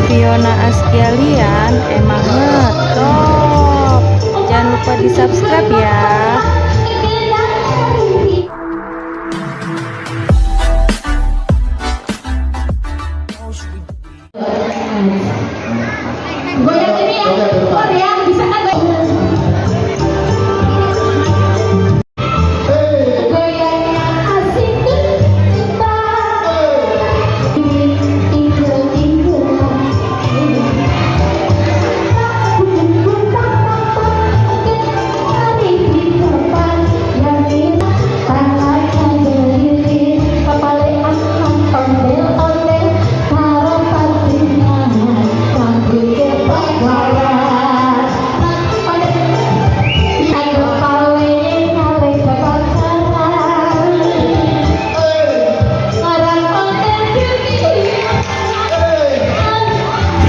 Fiona Askialian emang ngetop. Jangan lupa di subscribe ya. Goyang ini ya, keluar ya, bisa kan? Goyangnya asik kita.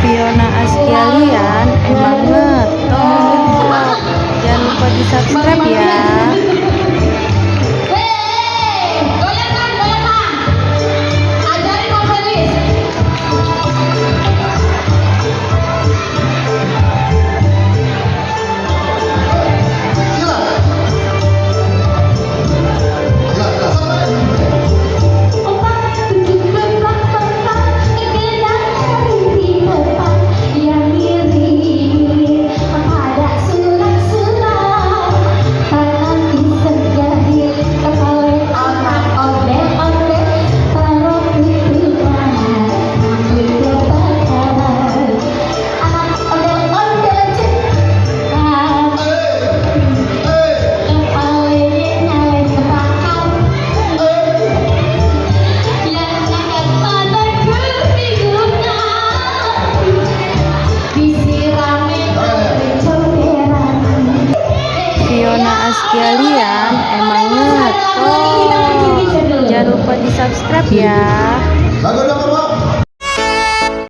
Fiona Askialian emang ngetop. Jangan lupa di subscribe ya. Fiona Askialian emang ngetop. Jangan lupa di subscribe ya.